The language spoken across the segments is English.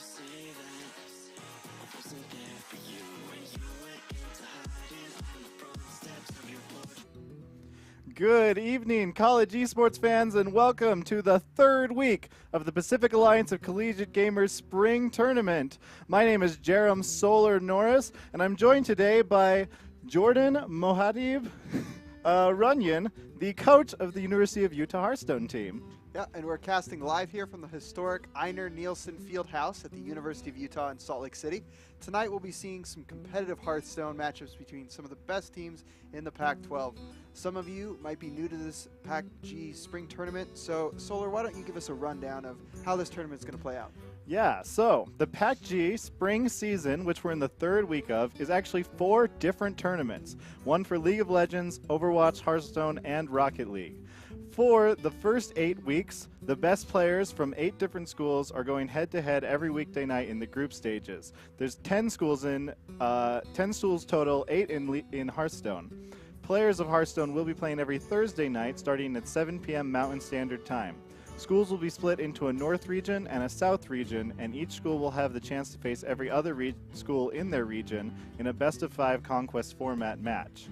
say that I wasn't there for you when you went into hiding on the front steps of your porch. Good evening, college esports fans, and welcome to the third week of the Pacific Alliance of Collegiate Gamers Spring Tournament. My name is Jerem Solar Norris, and I'm joined today by Jordan Mohadib Runyon, the coach of the University of Utah Hearthstone team. Yeah, and we're casting live here from the historic Einar Nielsen Fieldhouse at the University of Utah in Salt Lake City. Tonight we'll be seeing some competitive Hearthstone matchups between some of the best teams in the Pac-12. Some of you might be new to this PACG spring tournament, so Solar, why don't you give us a rundown of how this tournament's going to play out? Yeah, so the PACG spring season, which we're in the third week of, is actually 4 different tournaments. One for League of Legends, Overwatch, Hearthstone, and Rocket League. For the first 8 weeks, the best players from 8 different schools are going head-to-head every weekday night in the group stages. There's 10 schools total, 8 in Hearthstone. Players of Hearthstone will be playing every Thursday night starting at 7 p.m. Mountain Standard Time. Schools will be split into a North region and a South region, and each school will have the chance to face every other school in their region in a best-of-5 conquest format match.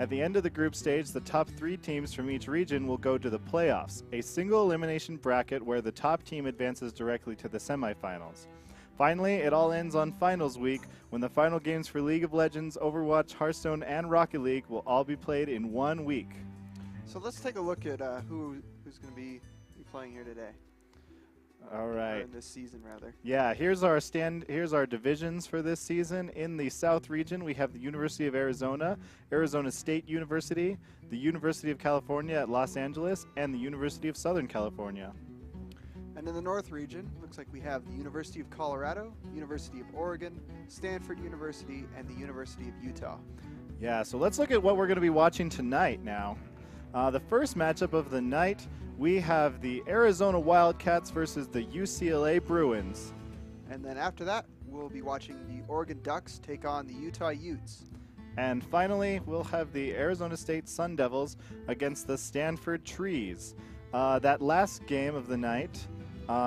At the end of the group stage, the top 3 teams from each region will go to the playoffs, a single elimination bracket where the top team advances directly to the semifinals. Finally, it all ends on finals week when the final games for League of Legends, Overwatch, Hearthstone, and Rocket League will all be played in 1 week. So let's take a look at who's going to be playing here today. All Or right. in this season, rather. Yeah, here's our divisions for this season. In the South region, we have the University of Arizona, Arizona State University, the University of California at Los Angeles, and the University of Southern California. And in the North region, looks like we have the University of Colorado, University of Oregon, Stanford University, and the University of Utah. Yeah, so let's look at what we're going to be watching tonight now. The first matchup of the night, we have the Arizona Wildcats versus the UCLA Bruins. And then after that, we'll be watching the Oregon Ducks take on the Utah Utes. And finally, we'll have the Arizona State Sun Devils against the Stanford Trees. That last game of the night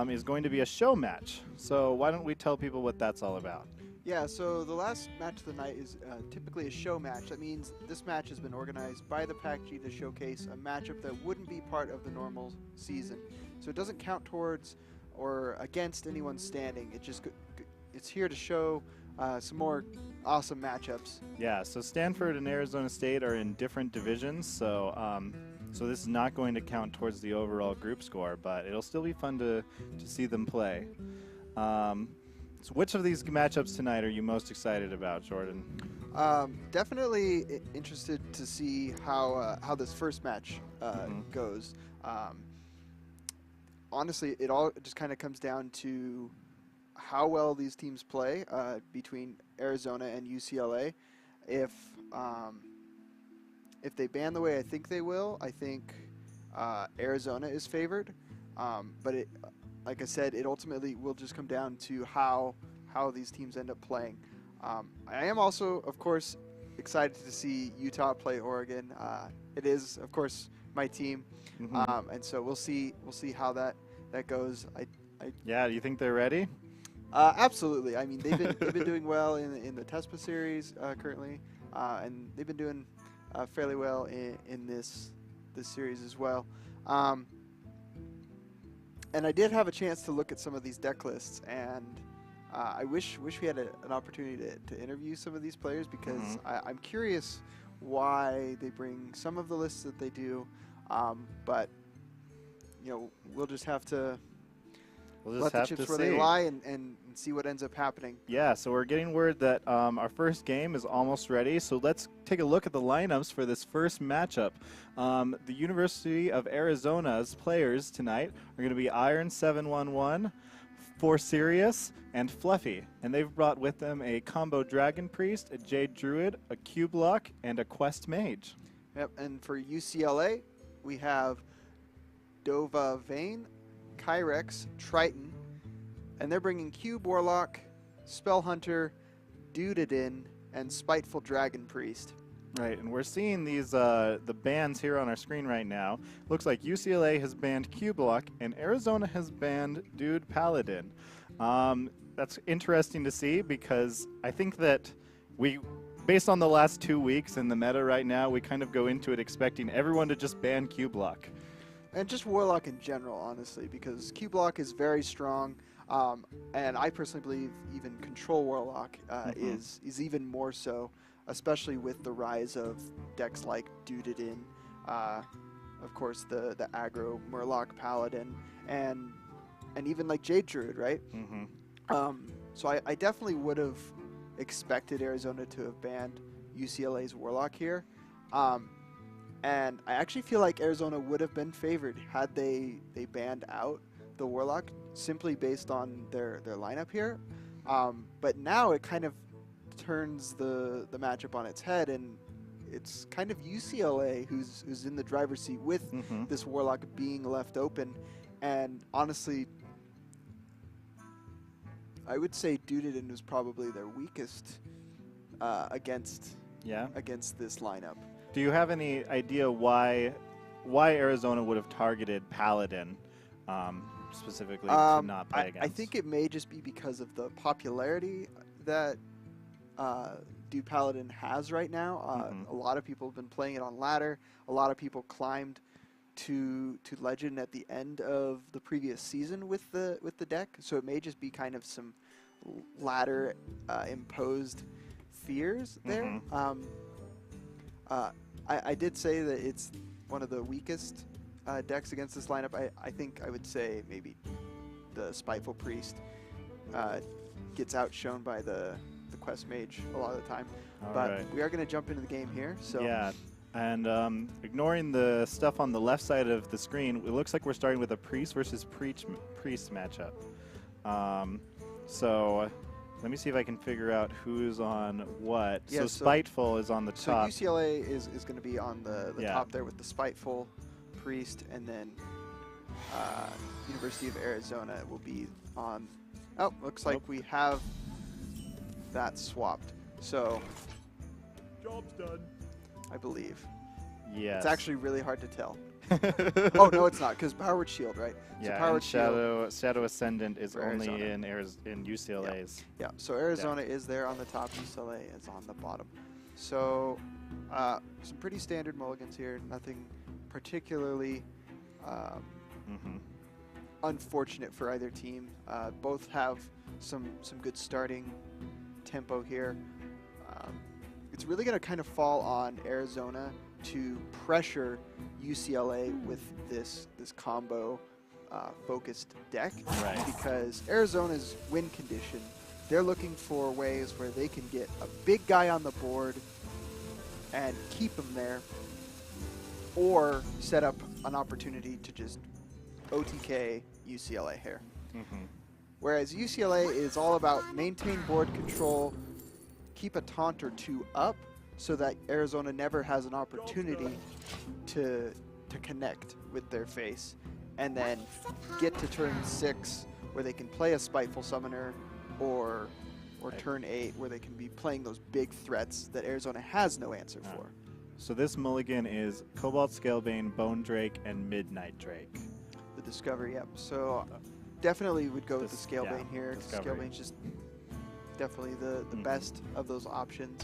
is going to be a show match. So why don't we tell people what that's all about? Yeah, so the last match of the night is typically a show match. That means this match has been organized by the PACG to showcase a matchup that wouldn't be part of the normal season. So it doesn't count towards or against anyone's standing. It's here to show some more awesome matchups. Yeah, so Stanford and Arizona State are in different divisions, so this is not going to count towards the overall group score, but it'll still be fun to see them play. So which of these matchups tonight are you most excited about, Jordan? Definitely interested to see how this first match goes. Honestly, it all just kind of comes down to how well these teams play between Arizona and UCLA. If they ban the way I think they will, I think Arizona is favored. But like I said, it ultimately will just come down to how these teams end up playing. I am also, of course, excited to see Utah play Oregon. It is, of course, my team, and so we'll see how that goes. Yeah, do you think they're ready? Absolutely. I mean, they've been doing well in the TESPA series currently, and they've been doing fairly well in this series as well. And I did have a chance to look at some of these deck lists, and I wish we had an opportunity to interview some of these players, because I'm curious why they bring some of the lists that they do, but we'll just have to let the chips where they lie and see what ends up happening. Yeah, so we're getting word that our first game is almost ready, so let's take a look at the lineups for this first matchup. The University of Arizona's players tonight are going to be Iron 711, For Sirius, and Fluffy, and they've brought with them a combo Dragon Priest, a Jade Druid, a Cube Lock, and a Quest Mage. Yep, and for UCLA, we have Dova Vane, Kyrex, Triton, and they're bringing Cube Warlock, Spell Hunter, Dudadin, and Spiteful Dragon Priest. Right, and we're seeing these the bans here on our screen right now. Looks like UCLA has banned Cube Lock, and Arizona has banned Dude Paladin. That's interesting to see because I think that based on the last 2 weeks in the meta right now, we kind of go into it expecting everyone to just ban Q block. And just Warlock in general, honestly, because Q block is very strong, and I personally believe even Control Warlock is even more so, especially with the rise of decks like Dudetin, of course the aggro Murloc Paladin, and even like Jade Druid, right? So I definitely would have expected Arizona to have banned UCLA's Warlock here. And I actually feel like Arizona would have been favored had they banned out the Warlock simply based on their lineup here. But now it kind of turns the matchup on its head, and it's kind of UCLA who's in the driver's seat with this Warlock being left open. And honestly, I would say Dudetin was probably their weakest against this lineup. Do you have any idea why Arizona would have targeted Paladin specifically to not play against? I think it may just be because of the popularity that Dude Paladin has right now. A lot of people have been playing it on ladder. A lot of people climbed to Legend at the end of the previous season with the deck, so it may just be kind of some ladder imposed fears there. I did say that it's one of the weakest decks against this lineup. I think I would say maybe the Spiteful Priest gets outshone by the Quest Mage a lot of the time. We are going to jump into the game here. So yeah, and ignoring the stuff on the left side of the screen, it looks like we're starting with a Priest versus Priest matchup. So let me see if I can figure out who's on what. Yeah, so Spiteful is on the top. So UCLA is going to be on the top there with the Spiteful Priest, and then University of Arizona will be on. Oh, looks like we have that swapped. So job's done, I believe. Yes. It's actually really hard to tell. Oh no, it's not, because Powered Shield, right? Yeah, so Powered Shadow Ascendant is only in UCLA's. Yeah, so Arizona is there on the top, UCLA is on the bottom. So some pretty standard mulligans here, nothing particularly unfortunate for either team. Both have some good starting tempo here. It's really going to kind of fall on Arizona to pressure UCLA with this combo focused deck, right? Because Arizona's win condition, they're looking for ways where they can get a big guy on the board and keep him there, or set up an opportunity to just OTK UCLA here. Whereas UCLA is all about maintain board control, keep a taunt or two up, so that Arizona never has an opportunity to connect with their face, and then get to turn 6 where they can play a Spiteful Summoner, or turn 8 where they can be playing those big threats that Arizona has no answer for. So this mulligan is Cobalt Scalebane, Bone Drake, and Midnight Drake. The Discovery, yep. So definitely would go with the Scalebane here. Discovery. Scalebane's just definitely the best of those options.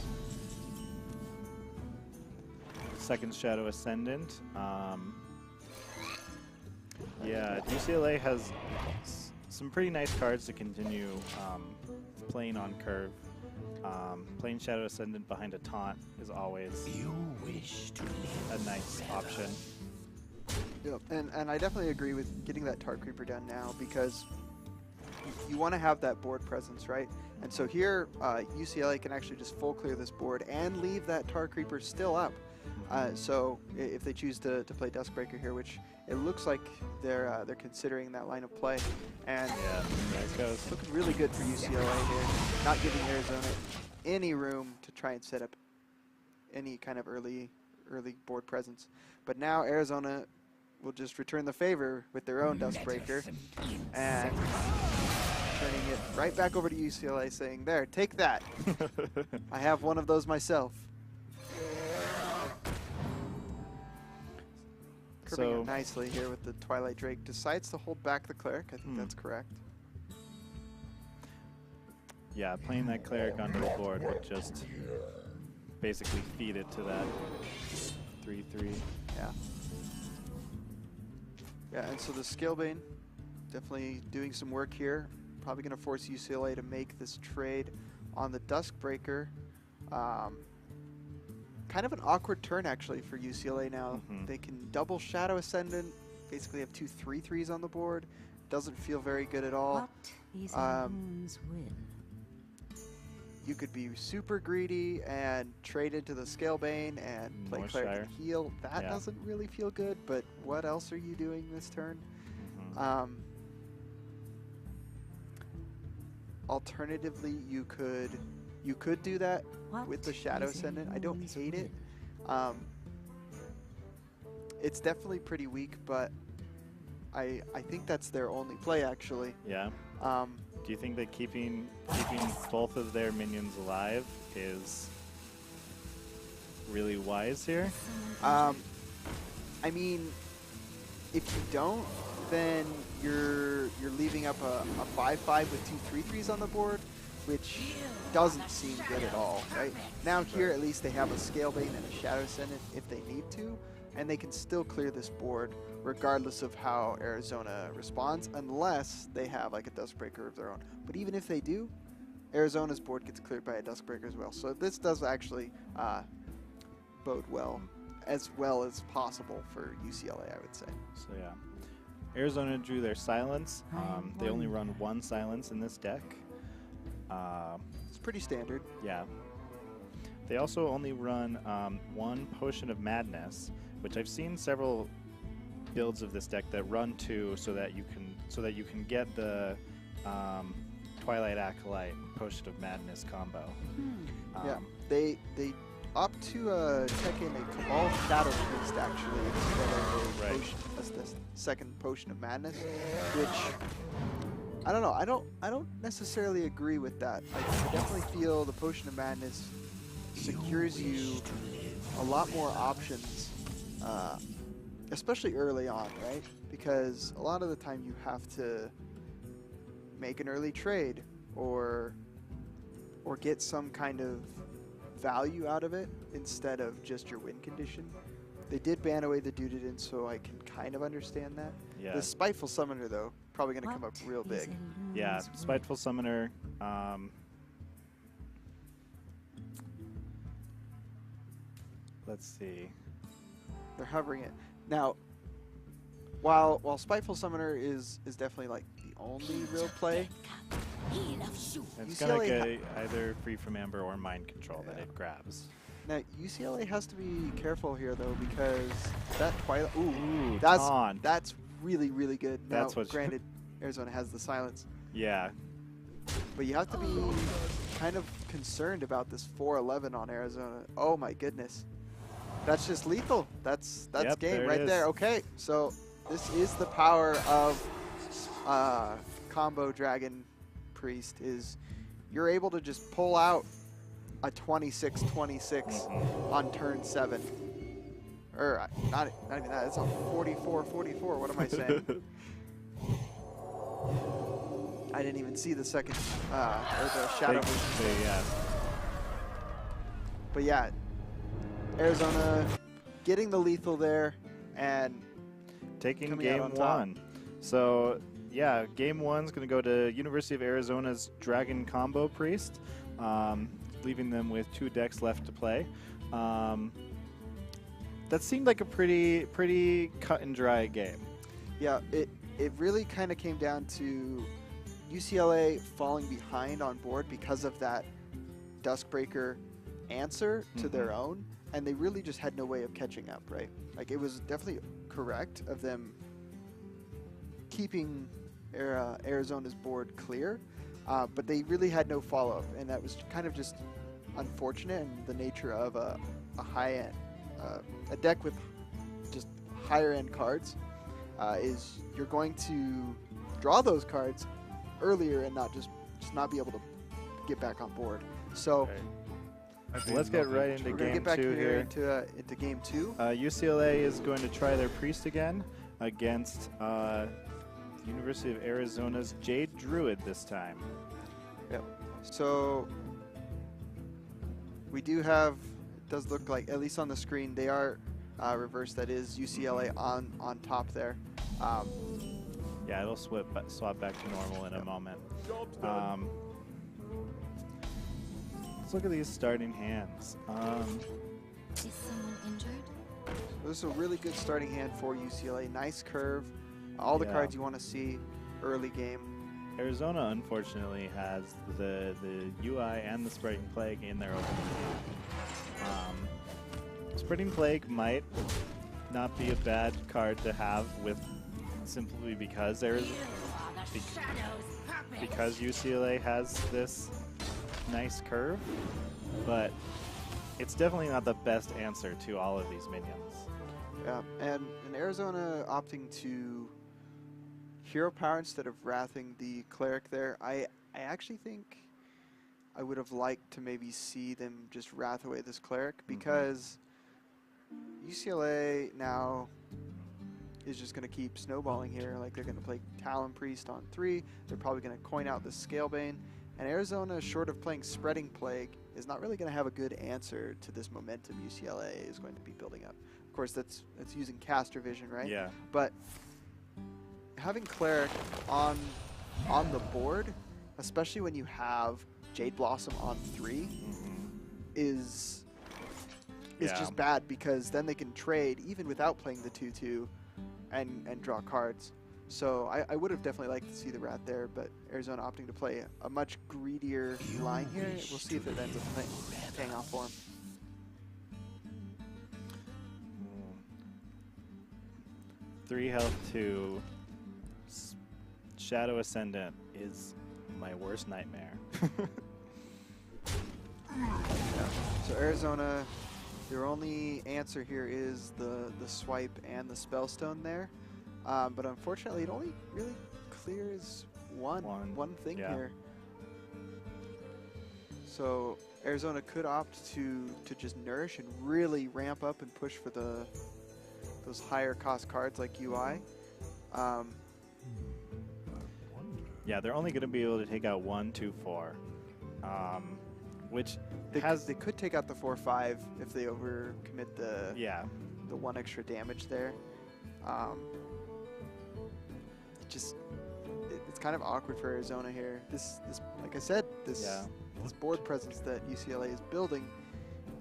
Second Shadow Ascendant. Yeah, UCLA has some pretty nice cards to continue playing on curve. Playing Shadow Ascendant behind a taunt is always a nice option. Yep, and I definitely agree with getting that Tar Creeper down now, because you want to have that board presence, right? And so here, UCLA can actually just full clear this board and leave that Tar Creeper still up. So if they choose to play Duskbreaker here, which it looks like they're considering that line of play, and there it goes. Looking really good for UCLA here, not giving Arizona any room to try and set up any kind of early board presence. But now Arizona will just return the favor with their own Duskbreaker, and turning it right back over to UCLA, saying, "There, take that. I have one of those myself." Curving it nicely here with the Twilight Drake. Decides to hold back the Cleric. I think that's correct. Yeah, playing that cleric onto the board would just basically feed it to that 3/3. Yeah. Yeah, and so the Scalebane definitely doing some work here. Probably going to force UCLA to make this trade on the Duskbreaker. Kind of an awkward turn, actually, for UCLA now. They can double Shadow Ascendant, basically have 2 3/3s on the board. Doesn't feel very good at all. You could be super greedy and trade into the Scalebane and play More Cleric Shire. and heal. That Yeah. doesn't really feel good, but what else are you doing this turn? Alternatively, you could do that with the Shadow Ascendant. I don't hate it. It's definitely pretty weak, but I think that's their only play, actually. Yeah. Do you think that keeping both of their minions alive is really wise here? I mean, if you don't, then you're leaving up a 5/5 with 2 3/3s on the board, which doesn't seem good at all, right? Now here at least they have a Scalebane and a Shadow Ascendant if they need to, and they can still clear this board regardless of how Arizona responds, unless they have like a Duskbreaker of their own. But even if they do, Arizona's board gets cleared by a Duskbreaker as well. So this does actually bode well as possible for UCLA, I would say. So yeah, Arizona drew their silence. They only run 1 silence in this deck. It's pretty standard. Yeah. They also only run 1 Potion of Madness, which I've seen several builds of this deck that run 2 so that you can get the Twilight Acolyte Potion of Madness combo. Yeah, they opt to check in a Cabal Shadow Priest actually instead of a potion, as the second Potion of Madness, which I don't know. I don't necessarily agree with that. I definitely feel the Potion of Madness secures you a lot more options, especially early on, right? Because a lot of the time you have to make an early trade or get some kind of value out of it instead of just your win condition. They did ban away the Dudidin, so I can kind of understand that. Yeah. The Spiteful Summoner, though, probably going to come up real big. Yeah, Spiteful Summoner. Let's see. They're hovering it. Now, while Spiteful Summoner is definitely like the only real play, It's gonna get either Free from Amber or Mind Control that it grabs. now UCLA has to be careful here though, because that Twilight, Ooh, that's taunt. that's really really good. Now, That's what- granted, Arizona has the silence, Yeah. but you have to be kind of concerned about this 4/11 on Arizona. Oh my goodness, that's just lethal. That's Yep, game there it right is. there. Okay, so this is the power of combo Dragon Priest, is you're able to just pull out a 26/26 on turn 7. Or not even that, it's a 44/44. What am I saying? I didn't even see the second or the shadow. Yeah. But yeah, Arizona getting the lethal there and Taking coming out game on top. 1. So yeah, game 1's going to go to University of Arizona's Dragon Combo Priest, leaving them with 2 decks left to play. That seemed like a pretty cut and dry game. yeah, it really kind of came down to UCLA falling behind on board because of that Duskbreaker answer to their own, and they really just had no way of catching up, right? Like, it was definitely correct of them keeping Arizona's board clear, but they really had no follow-up, and that was kind of just unfortunate in the nature of a high-end, a deck with just higher-end cards, is you're going to draw those cards earlier and not just not be able to get back on board. So Let's get right into we're gonna game get back 2 here. into game 2. UCLA is going to try their Priest again against University of Arizona's Jade Druid this time. Yep. So we do have, it does look like, at least on the screen, they are reversed. That is UCLA on top there. Yeah, it'll swap back to normal in a moment. Let's look at these starting hands. Is someone injured? This is a really good starting hand for UCLA. Nice curve. All the Yeah. cards you want to see early game. Arizona, unfortunately, has the UI and the Spreading Plague in their opening hand. Spreading Plague might not be a bad card to have with simply because because UCLA has this nice curve, but it's definitely not the best answer to all of these minions. Yeah, and Arizona opting to hero power instead of wrathing the cleric there. I actually think I would have liked to maybe see them just wrath away this cleric, because UCLA now is just going to keep snowballing here. Like, they're going to play Talon Priest on 3. They're probably going to coin out the Scalebane. And Arizona, short of playing Spreading Plague, is not really going to have a good answer to this momentum UCLA is going to be building up. Of course, that's using caster vision, right? Yeah. But having Cleric on the board, especially when you have Jade Blossom on 3, is just bad, because then they can trade even without playing the 2/2 and draw cards. So I would have definitely liked to see the Rat there, but Arizona opting to play a much greedier line here. We'll see if it ends up paying off for him. 3 health to Shadow Ascendant is my worst nightmare. So Arizona, their only answer here is the swipe and the Spellstone there. But unfortunately, it only really clears one thing here. So Arizona could opt to just nourish and really ramp up and push for those higher cost cards like UI. Yeah, they're only going to be able to take out 1, 2, 4, which they could take out the 4/5 if they overcommit the 1 extra damage there. It's kind of awkward for Arizona here. This like I said, this board presence that UCLA is building,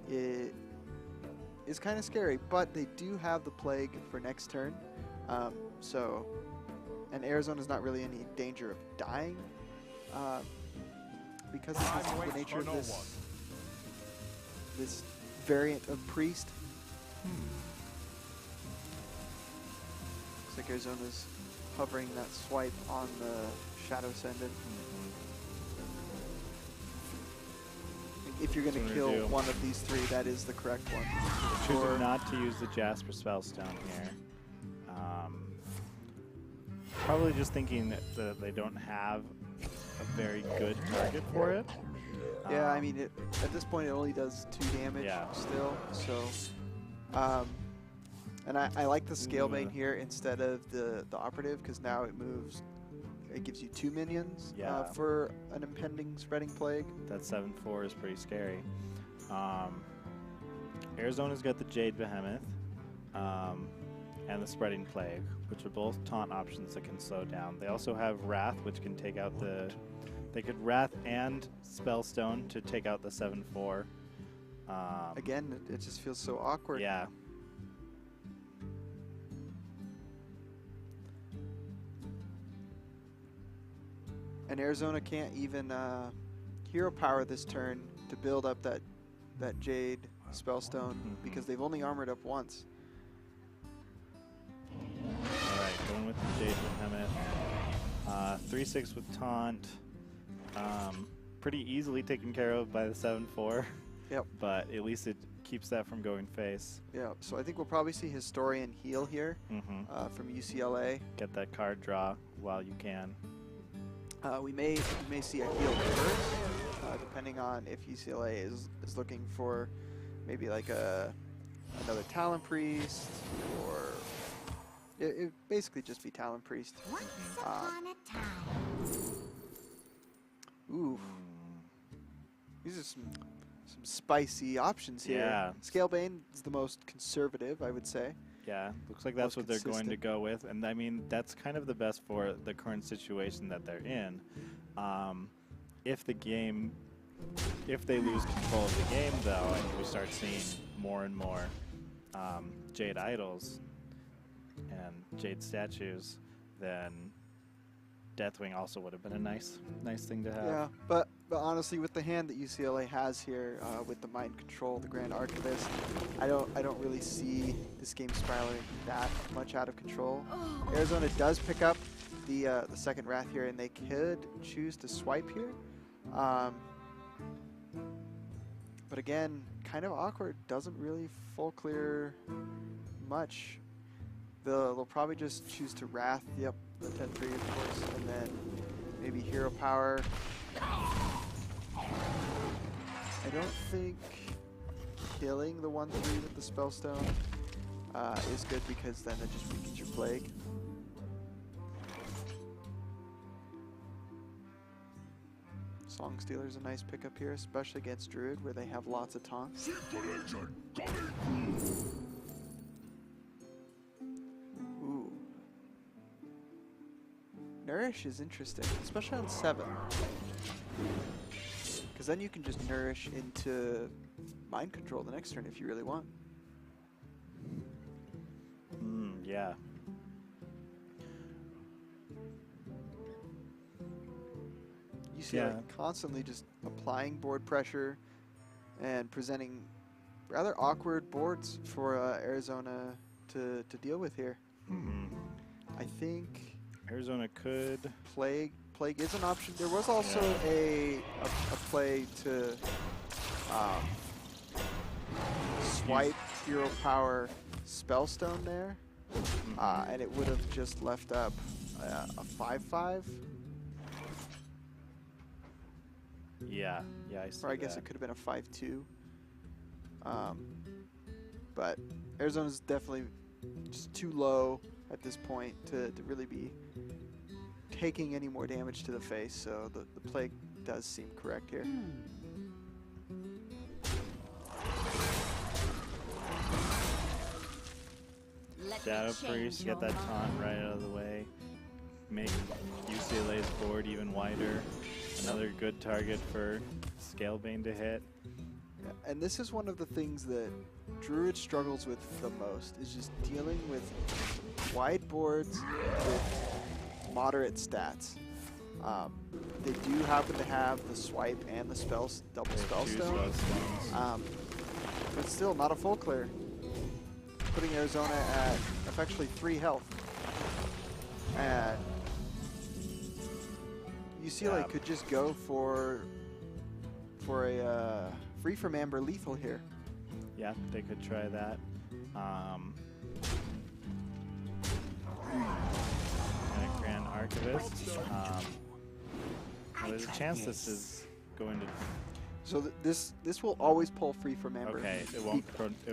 it is kind of scary. But they do have the Plague for next turn, and Arizona's not really in any danger of dying, because of the nature of this variant of Priest. Looks like Arizona's hovering that swipe on the Shadow Ascendant. If you're going to kill one of these 3, that is the correct one. Choosing not to use the Jasper Spellstone here. Probably just thinking that they don't have a very good target for it. Yeah, I mean, at this point it only does 2 damage still. So, and I like the Scalebane here instead of the Operative, because now it gives you 2 minions for an impending Spreading Plague. That 7/4 is pretty scary. Arizona's got the Jade Behemoth and the Spreading Plague, which are both taunt options that can slow down. They also have Wrath, which can take out they could Wrath and Spellstone to take out the 7/4. Again, it just feels so awkward. Yeah. And Arizona can't even hero power this turn to build up that Jade Spellstone, because they've only armored up once. Alright, going with the Jade Behemoth. 3/6 with taunt. Pretty easily taken care of by the 7/4. Yep. But at least it keeps that from going face. Yeah, so I think we'll probably see Historian heal here from UCLA. Get that card draw while you can. We may see a heal first, depending on if UCLA is looking for maybe like another Talon Priest, or it basically just be Talon Priest. Once upon a time. Ooh. These are some spicy options here. Yeah. Scalebane is the most conservative, I would say. Yeah, looks like that's Most what they're going to consistent. go with, and I mean that's kind of the best for the current situation that they're in. If they lose control of the game, though, and we start seeing more and more Jade idols and Jade statues, then Deathwing also would have been a nice thing to have. Yeah, but honestly, with the hand that UCLA has here, with the mind control, the Grand Archivist, I don't really see this game spiraling that much out of control. Arizona does pick up the second Wrath here, and they could choose to swipe here. But again, kind of awkward. Doesn't really full clear much. They'll probably just choose to Wrath. Yep, the 10-3 of course, and then maybe Hero Power. I don't think killing the 1-3 with the Spellstone is good, because then it just weakens your Plague. Song Stealer's a nice pickup here, especially against Druid, where they have lots of taunts. Ooh. Nourish is interesting, especially on 7. Because then you can just Nourish into Mind Control the next turn if you really want. Yeah. UCLA constantly just applying board pressure and presenting rather awkward boards for Arizona to deal with here. I think Arizona could. Plague is an option. There was also a play to swipe Hero Power Spellstone there, and it would have just left up a 5/5. Yeah, I see Or I guess that. it could have been a 5/2. But Arizona's definitely just too low at this point to really be taking any more damage to the face, so the Plague does seem correct here. Shadow Priest, get that taunt right out of the way. Make UCLA's board even wider. Another good target for Scalebane to hit. Yeah, and this is one of the things that Druid struggles with the most, is just dealing with wide boards with moderate stats. They do happen to have the swipe and the double They have two Spellstone, Spellstones. but still not a full clear, putting Arizona at effectively 3 health. And UCLA could just go for a free from Amber lethal here. Yeah, they could try that. And a Grand Archivist. Well, there's a chance this is going to. So this will always pull free from Amber. Okay, it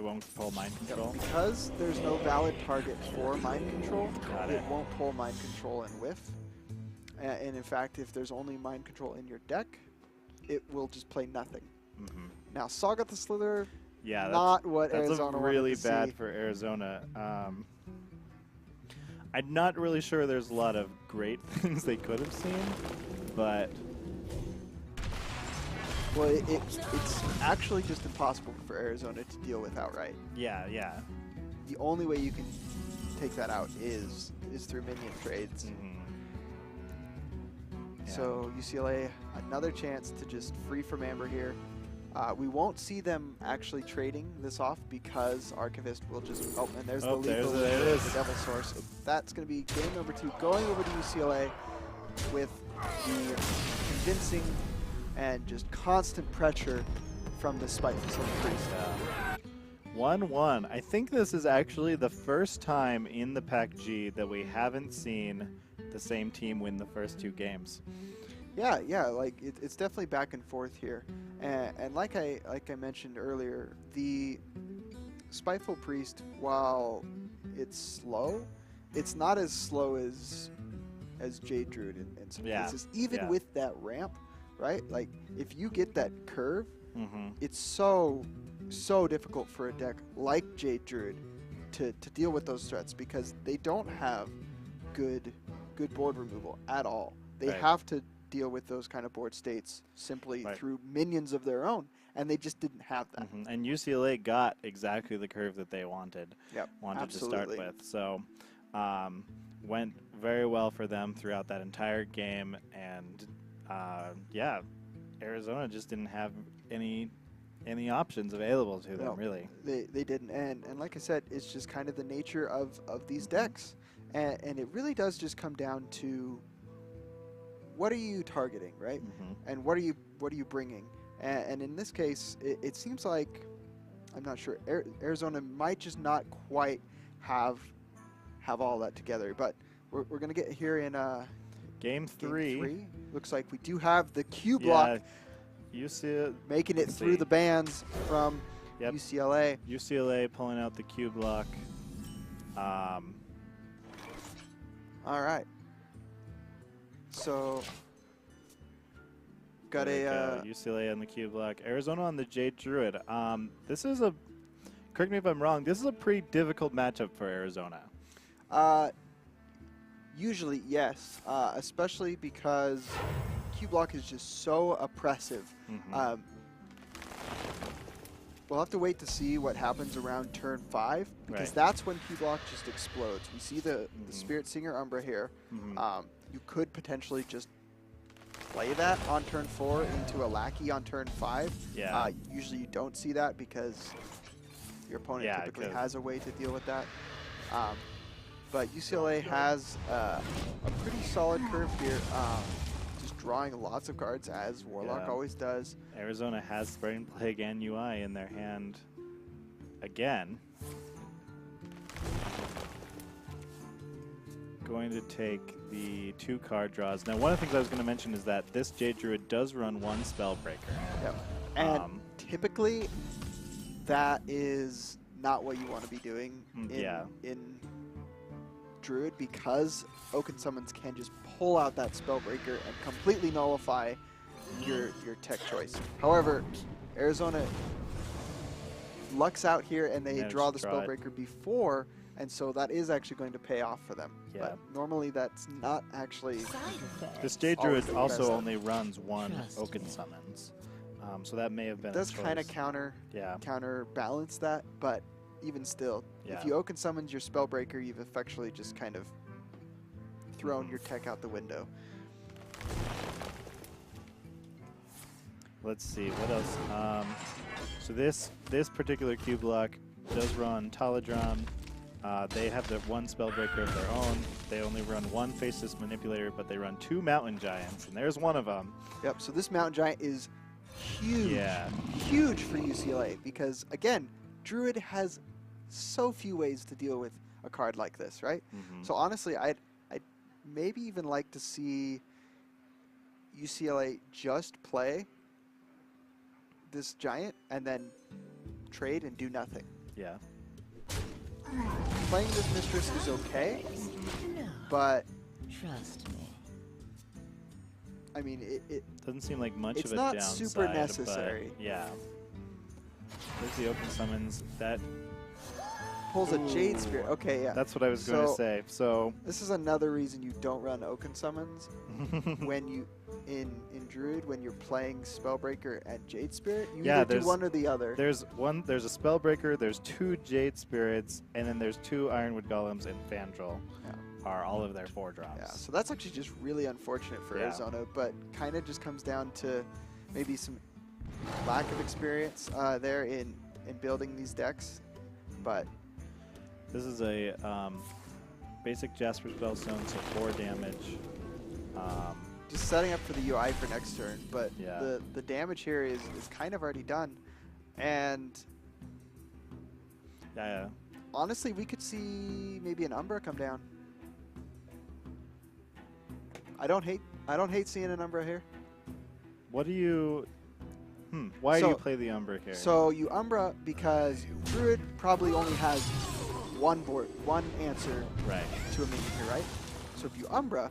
won't pull Mind Control. Because there's no valid target for Mind Control, Got it it. won't pull Mind Control and whiff. And in fact, if there's only Mind Control in your deck, it will just play nothing. Now, Saga the Slither, Yeah, not what that's Arizona wanted really to bad see. for Arizona. I'm not really sure there's a lot of great things they could have seen, but Well, it's actually just impossible for Arizona to deal with outright. yeah. The only way you can take that out is through minion trades. Yeah. So UCLA, another chance to just free from Amber here. We won't see them actually trading this off because Archivist will just... Oh, and there's the lethal, there it is. the Devil Source. So that's going to be game number 2, going over to UCLA with the convincing and just constant pressure from the Spiteful Priest. 1-1. I think this is actually the first time in the PACG that we haven't seen the same team win the first 2 games. Yeah, like it's definitely back and forth here, and like I mentioned earlier, the Spiteful Priest, while it's slow, it's not as slow as Jade Druid in some cases. Even with that ramp, right? Like, if you get that curve, Mm-hmm. it's so difficult for a deck like Jade Druid to deal with those threats because they don't have good board removal at all. They Right. have to deal with those kind of board states simply Right. through minions of their own, and they just didn't have that. Mm-hmm. And UCLA got exactly the curve that they wanted Yep, to start absolutely. with. So went very well for them throughout that entire game. And yeah, Arizona just didn't have any options available to them, No, really. They didn't, and like I said, it's just kind of the nature of these decks, and it really does just come down to what are you targeting, right? Mm-hmm. And what are you bringing? And in this case, it seems like I'm not sure Arizona might just not quite have all that together, but we're gonna get here in Game game 3. 3. Looks like we do have the Q block UCLA, making it let's through see. the bans from Yep. UCLA. UCLA pulling out the Q block. All right. So got there we a go. UCLA on the Q block. Arizona on the Jade Druid. This is a, correct me if I'm wrong, this is a pretty difficult matchup for Arizona. usually yes, especially because Q block is just so oppressive. Mhm. We'll have to wait to see what happens around turn 5 because Right. that's when Q block just explodes. We see the Mhm. Spirit Singer Umbra here. Mhm. You could potentially just play that on turn 4 into a Lackey on turn 5. Yeah. Usually you don't see that because your opponent Yeah, typically 'cause- has a way to deal with that. But UCLA has a pretty solid curve here, just drawing lots of cards as Warlock Yeah. always does. Arizona has Brain Plague and UI in their hand again. Going to take the 2 card draws. Now, one of the things I was going to mention is that this Jade Druid does run 1 Spellbreaker. Yep. And Um, typically, that is not what you want to be doing yeah. in Druid because Oaken Summons can just pull out that Spellbreaker and completely nullify your tech choice. However, Arizona lucks out here and they Managed draw to the draw it. Spellbreaker before, and so that is actually going to pay off for them. Yeah. But normally that's not actually... This Jade Always Druid the also best. only runs 1 Trust Oaken me. Summons. So that may have been does a kind of choice. counterbalance Yeah. that, but even still, Yeah. if you Oaken Summons your Spellbreaker, you've effectually just kind of thrown Mhm. your tech out the window. Let's see, what else? So this particular Q block does run Taladron. They have the 1 Spellbreaker of their own. They only run 1 Faceless Manipulator, but they run 2 Mountain Giants, and there's one of them. Yep, so this Mountain Giant is huge. Yeah. Huge for UCLA because, again, Druid has so few ways to deal with a card like this, right? Mhm. So honestly, I'd maybe even like to see UCLA just play this Giant and then trade and do nothing. Yeah. Playing this Mistress is okay, No. but Trust me. I mean, it Doesn't seem like much It's of a not downside. super but necessary. yeah. There's the Open Summons. pulls a Jade Ooh. Spirit. Okay, yeah. That's what I was going to So- say. So This is another reason you don't run Oaken Summons when you in Druid when you're playing Spellbreaker and Jade Spirit. You Yeah, either do there's- one or the other. there's a Spellbreaker, there's 2 Jade Spirits, and then there's 2 Ironwood Golems and Fandral Yeah. are all of their 4 drops. Yeah, so that's actually just really unfortunate for Yeah. Arizona, but kind of just comes down to maybe some lack of experience there in building these decks. But This is a basic Jasper Spellstone, so 4 damage. just setting up for the UI for next turn. But Yeah. the damage here is kind of already done, and Yeah. honestly, we could see maybe an Umbra come down. I don't hate seeing an Umbra here. What do you? Why do So- you play the Umbra here? So you Umbra because Druid probably only has one answer right. to a minion here, right? So if you Umbra,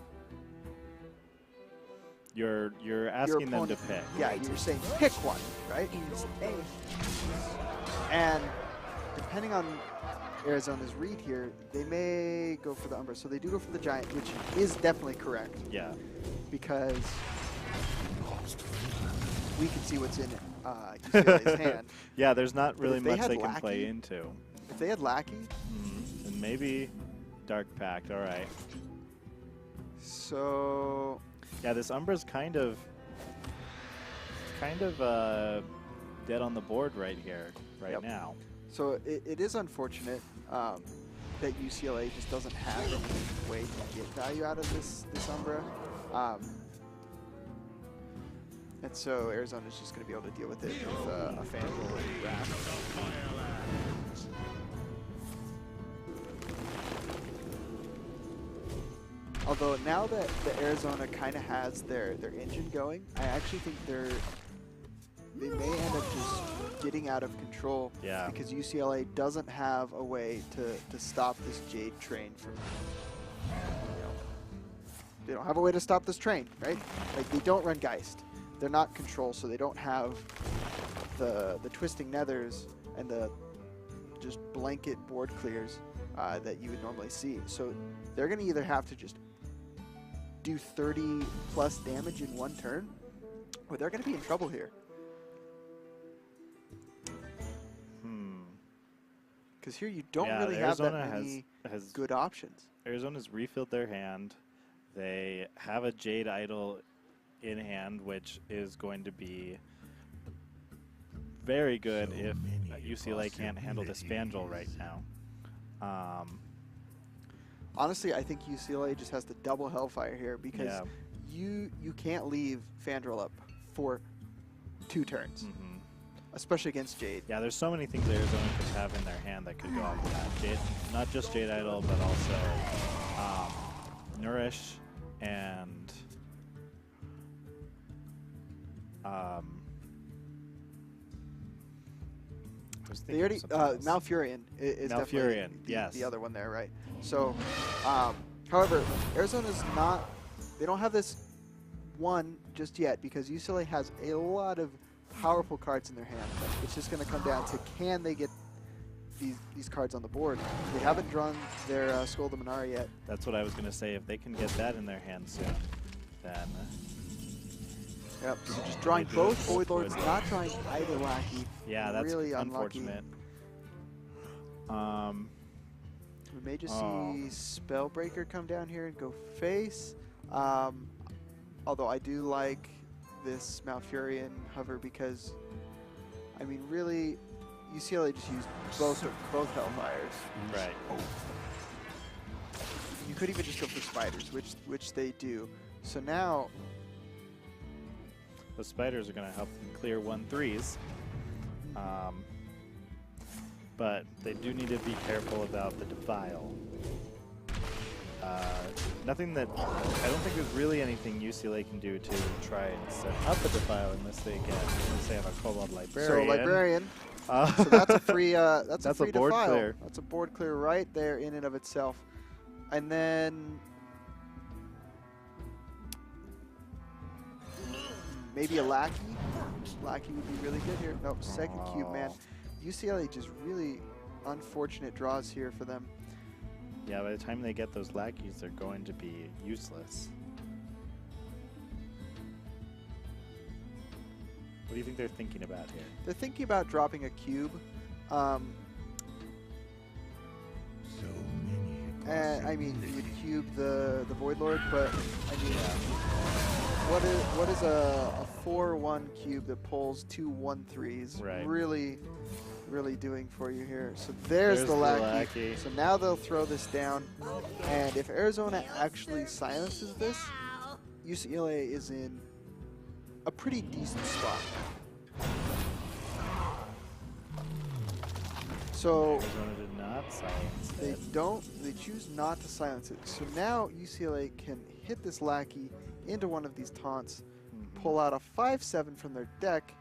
You're asking them to opponent- pick. Yeah, you're saying pick one, right? And depending on Arizona's read here, they may go for the Umbra. So they do go for the Giant, which is definitely correct Yeah. because we can see what's in UCLA's hand. Yeah, there's not But really if they much had they can play Lackey- into. If they had Lackey, And maybe Dark Pact. All right. so Yeah, this Umbra's kind of dead on the board right here, right Yep. now. So it is unfortunate that UCLA just doesn't have any way to get value out of this Umbra. And so Arizona's just going to be able to deal with it with a Fandral and Wrath. Although now that the Arizona kind of has their engine going, I actually think they may end up just getting out of control Yeah. because UCLA doesn't have a way to stop this Jade train from, they don't have a way to stop this train, right? Like, they don't run Geist. They're not control, so they don't have the twisting nethers and the just blanket board clears that you would normally see. So they're going to either have to just do 30 plus damage in one turn, or they're going to be in trouble here. Because here you don't Yeah, really have that Arizona many has good options. Arizona's refilled their hand. They have a Jade Idol in hand, which is going to be very good if UCLA can't handle this Fandral right now. Honestly, I think UCLA just has to double Hellfire here because Yeah. you can't leave Fandral up for 2 turns, especially against Jade. Yeah, there's so many things Arizona could have in their hand that could go off that. Jade, not just Jade Idol, but also Nourish and I was They thinking already of something else. Malfurion is Malfurion, definitely yes. the other one there, right? So, however, Arizona's not. They don't have this one just yet because UCLA has a lot of powerful cards in their hand. It's just going to come down to can they get these cards on the board. They haven't drawn their Skull of the Minari yet. That's what I was going to say. If they can get that in their hand soon, then Yep. So just drawing They do. both Void Lords, Void not drawing either Lackey. yeah, that's really unlucky. unfortunate. We may just Oh. see Spellbreaker come down here and go face. Although I do like this Malfurion hover because, I mean, really, UCLA just used both Hellfires. Right. You could even just go for Spiders, which they do. So now, The Spiders are going to help them clear 1/3s. But they do need to be careful about the Defile. Nothing that, I don't think there's really anything UCLA can do to try and set up a Defile unless they have a Cobalt Librarian. so Librarian. So that's a free. That's a That's a free board defile. clear. That's a board clear right there in and of itself. And then maybe a Lackey. Lackey would be really good here. Nope, second cube, man. UCLA just really unfortunate draws here for them. Yeah, by the time they get those lackeys, they're going to be useless. What do you think they're thinking about here? They're thinking about dropping a cube. And I mean, you'd cube the Void Lord, but I mean, what is a 4/1 cube that pulls 2 1/3s Right. really doing for you here? So there's the Lackey. So now they'll throw this down, and if Arizona actually silences this, UCLA is in a pretty decent spot. So Arizona did not silence they it. they choose not to silence it. So now UCLA can hit this Lackey into one of these taunts, pull out a 5/7 from their deck,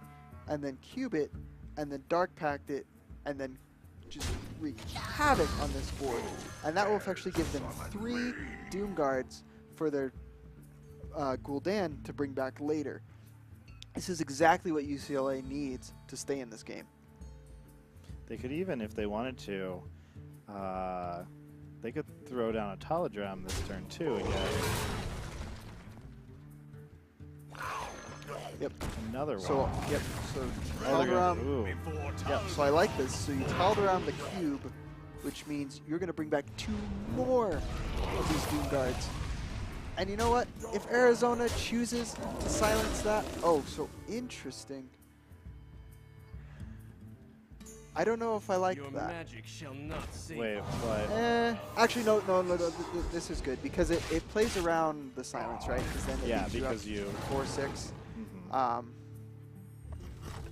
and then cube it, and then Dark Pact it, and then just wreak havoc on this board. And that will actually give them 3 Doom Guards for their Gul'dan to bring back later. This is exactly what UCLA needs to stay in this game. They could even, if they wanted to, they could throw down a Talodram this turn too again. Yep. Another one. So, yep. So, Oh, they're gonna- Tal'Daram. ooh. Yeah, so I like this. So you Tal'Daram the cube, which means you're going to bring back 2 more of these Doom Guards. And you know what? If Arizona chooses to silence that... Oh, so interesting. I don't know if I like Your that. magic shall not save. Wait, what? Actually, no, this is good because it plays around the silence, right? Because then it Yeah, leaves you up because you. 4-6. Mhm.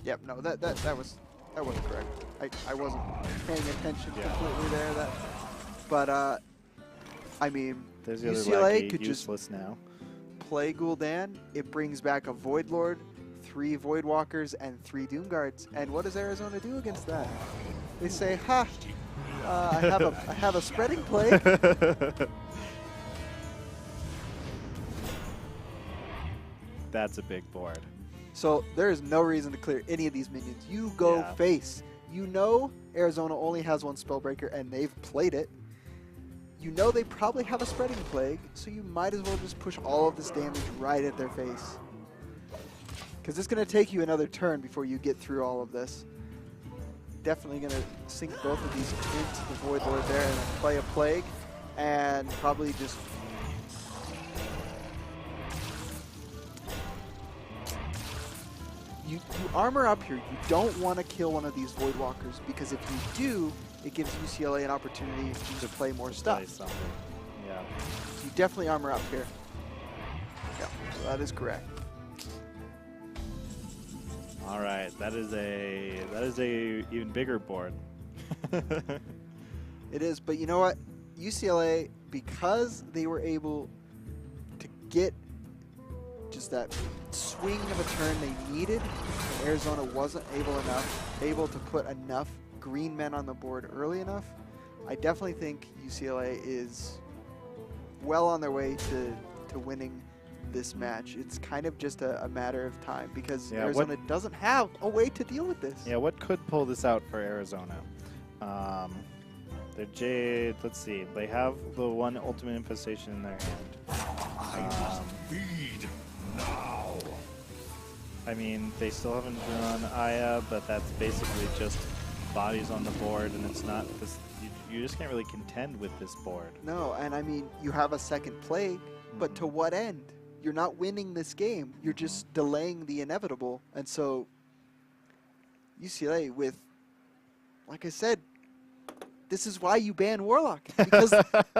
Yep, no, that wasn't correct. I wasn't paying attention Yeah. completely there. But I mean, There's the other UCLA lackey, could just useless now. play Gul'dan. It brings back a Void Lord, 3 Void Walkers, and 3 Doom Guards. And what does Arizona do against that? They say, "Ha! I have a spreading plague." That's a big board. So there is no reason to clear any of these minions. You go Yeah. face. You know Arizona only has 1 Spellbreaker, and they've played it. You know they probably have a Spreading Plague, so you might as well just push all of this damage right at their face. Because it's going to take you another turn before you get through all of this. Definitely going to sink both of these into the Void Lord there and then play a Plague, and probably just... You armor up here. You don't want to kill one of these Void Walkers, because if you do, it gives UCLA an opportunity to play more stuff. Play something. Yeah. So you definitely armor up here. Yeah, so that is correct. All right, that is a even bigger board. It is, but you know what? UCLA, because they were able to get just that swing of a turn they needed, and Arizona wasn't able to put enough green men on the board early enough, I definitely think UCLA is well on their way to winning this match. It's kind of just a matter of time, because Yeah, Arizona doesn't have a way to deal with this. Yeah, what could pull this out for Arizona? They're Jade. Let's see. They have the 1 Ultimate Infestation in their hand. Feed now. I mean, they still haven't drawn Aya, but that's basically just bodies on the board, and it's not this. You just can't really contend with this board. No, and I mean, you have a second plague, but to what end? You're not winning this game. You're just delaying the inevitable. And so, UCLA with, like I said, this is why you ban Warlock. Because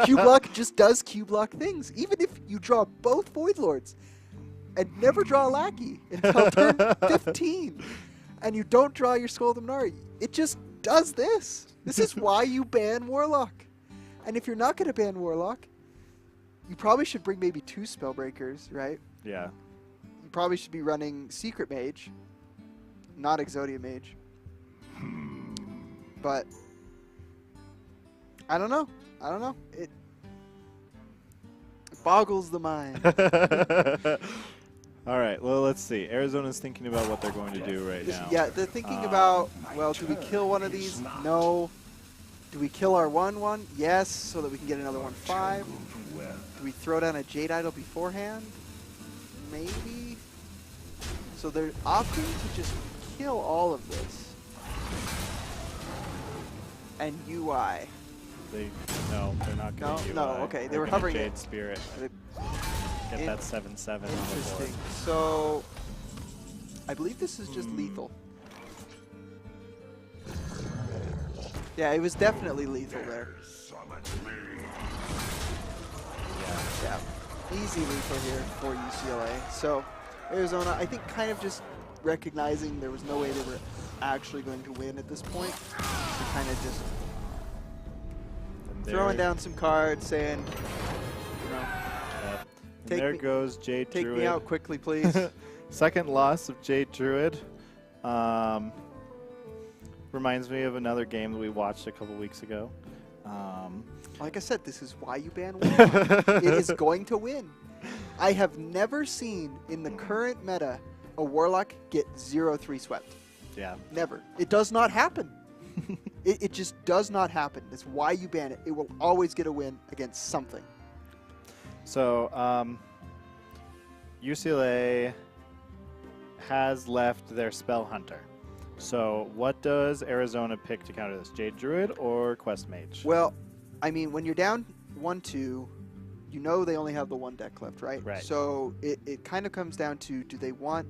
Q-Block just does Q-Block things. Even if you draw both Void Lords and never draw a Lackey until turn 15, and you don't draw your Skull of the Minari, it just does this. This is why you ban Warlock. And if you're not going to ban Warlock, you probably should bring maybe 2 Spellbreakers, right? Yeah. You probably should be running Secret Mage, not Exodia Mage. But I don't know. It boggles the mind. All right. Well, let's see. Arizona's thinking about what they're going to do right now. Yeah, they're thinking about, well, do we kill one of these? No. Do we kill our 1/1? Yes, so that we can get another 1/5. Do we throw down a Jade Idol beforehand? Maybe. So they're opting to just kill all of this. And UI. They're not going to. No, okay, they They're were gonna hovering Jade it. Spirit. Get In- that 7/7 on the board. Interesting. So, I believe this is just lethal. Yeah, it was definitely lethal there. Yeah, easy lethal here for UCLA. So, Arizona, I think, kind of just recognizing there was no way they were actually going to win at this point. So kind of just throwing down some cards, saying, you know, And there goes Jade take Druid. me out quickly, please. Second loss of Jade Druid. Reminds me of another game that we watched a couple weeks ago. Like I said, this is why you ban Warlock. It is going to win. I have never seen in the current meta a Warlock get 0-3 swept. Yeah. Never. It does not happen. It just does not happen. That's why you ban it. It will always get a win against something. So, UCLA has left their Spell Hunter. So, what does Arizona pick to counter this? Jade Druid or Quest Mage? Well, I mean, when you're down 1-2, you know they only have the one deck left, right? Right. So it kind of comes down to, do they want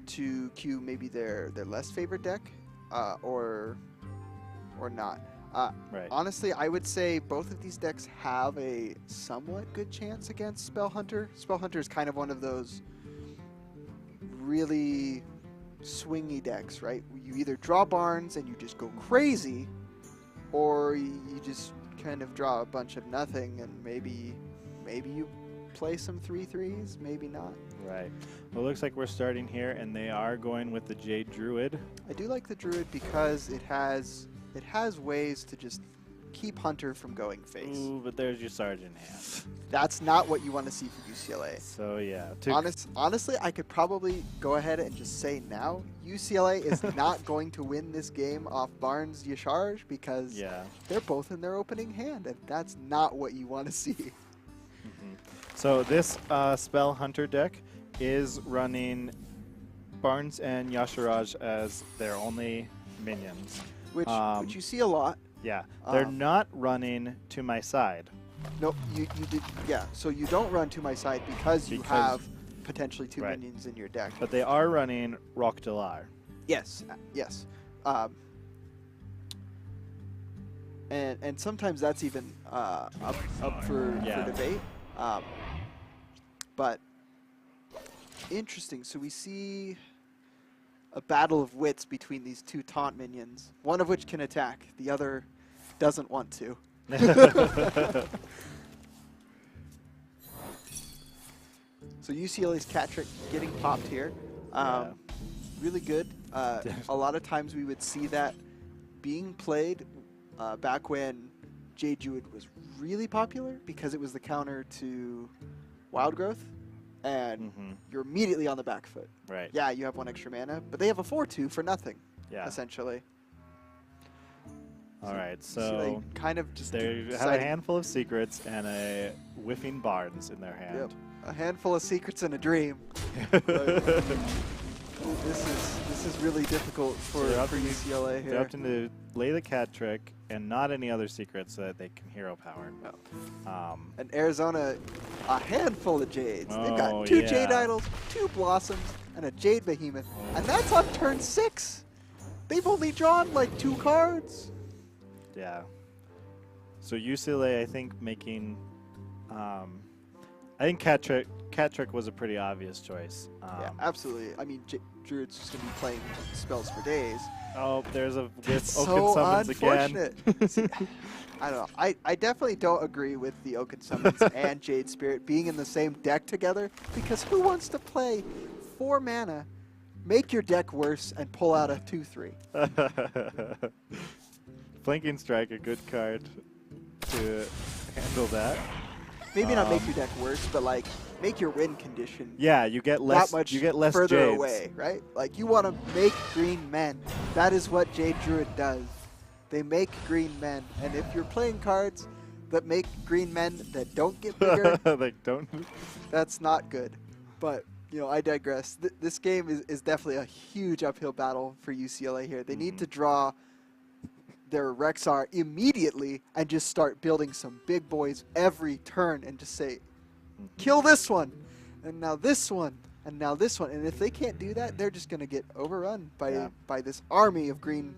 to queue maybe their less favorite deck or not? Right. Honestly, I would say both of these decks have a somewhat good chance against Spell Hunter. Spell Hunter is kind of one of those really swingy decks, right? You either draw Barnes and you just go crazy, or you just kind of draw a bunch of nothing and maybe you play some 3/3s, maybe not. Right. Well, it looks like we're starting here, and they are going with the Jade Druid. I do like the Druid because it has ways to just keep Hunter from going face. Ooh, but there's your Sergeant hand. That's not what you want to see for UCLA. So, yeah. Honestly, I could probably go ahead and just say now, UCLA is not going to win this game off Barnes Yasharj because they're both in their opening hand, and that's not what you want to see. Mm-hmm. So this Spell Hunter deck is running Barnes and Yasharaj as their only minions. Which you see a lot. Yeah, they're not running To My Side. No, you did. Yeah, so you don't run To My Side because you have potentially two minions in your deck. But they are running Rock Delar. Yes, yes. And sometimes that's even up for debate. But interesting. So we see a battle of wits between these two taunt minions, one of which can attack, the other doesn't want to. So UCLA's cat trick getting popped here. Really good. A lot of times we would see that being played back when Jade Druid was really popular because it was the counter to Wild Growth, and you're immediately on the back foot. Right. Yeah, you have one extra mana, but they have a 4/2 for nothing, essentially. All right, so so they kind of just they have a handful of secrets and a whiffing Barnes in their hand. Yep. A handful of secrets and a dream. This is really difficult for UCLA here. They're opting to lay the cat trick and not any other secrets so that they can hero power. And Arizona, a handful of Jades. They've got two Jade Idols, two Blossoms, and a Jade Behemoth. And that's on turn 6. They've only drawn like 2 cards. Yeah. So UCLA, I think, making... I think Cat Trick was a pretty obvious choice. Yeah, absolutely. I mean, Druid's just going to be playing spells for days. Oh, there's a That's Oaken so Summons unfortunate. again. See, I don't know. I definitely don't agree with the Oaken Summons and Jade Spirit being in the same deck together, because who wants to play 4 mana, make your deck worse, and pull out a 2/3? Flanking Strike, a good card to handle that. Maybe not make your deck worse, but like make your win condition. Yeah, you get less. That much you get less further Jades. away, right? Like you want to make green men. That is what Jade Druid does. They make green men, and if you're playing cards that make green men that don't get bigger, that's not good. But you know, I digress. This game is definitely a huge uphill battle for UCLA here. They need to draw their Rexar immediately and just start building some big boys every turn and just say, kill this one, and now this one, and now this one. And if they can't do that, they're just going to get overrun by this army of green.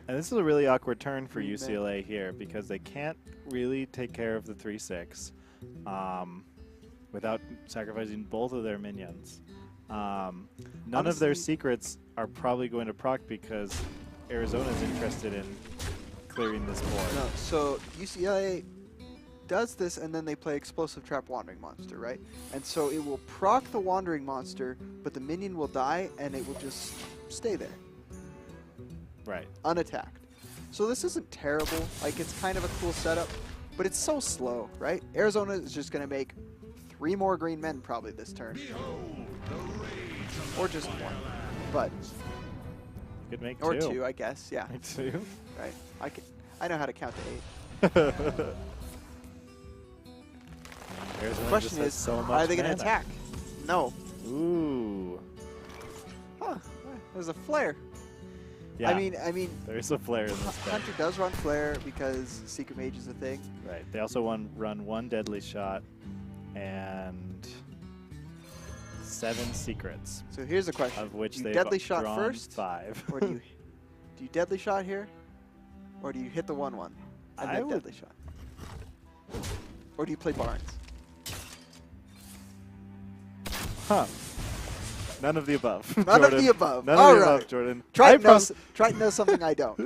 And this is a really awkward turn for UCLA here because they can't really take care of the 3/6 without sacrificing both of their minions. None of their secrets are probably going to proc because Arizona's interested in clearing this board. No, so UCLA does this, and then they play Explosive Trap Wandering Monster, right? And so it will proc the Wandering Monster, but the minion will die, and it will just stay there. Right. Unattacked. So this isn't terrible. Like, it's kind of a cool setup, but it's so slow, right? Arizona is just going to make 3 more green men probably this turn. Or just 1. But Could make or 2. 2, I guess. Yeah. Make 2. Right. I know how to count to 8. The question is, so much are they going to mana. attack? No. Ooh. Huh. There's a flare. Yeah. I mean, there's a flare in this deck. Hunter does run flare because Secret Mage is a thing. Right. They also run 1 deadly shot and 7 secrets, So here's the question: of which do you they've deadly shot drawn first, 5. or do you deadly shot here, or do you hit the 1/1 and I then would- deadly shot, or do you play Barnes? Huh. None of the above. None of Jordan. the above. None All of the right. above, Jordan. Try to know something I don't.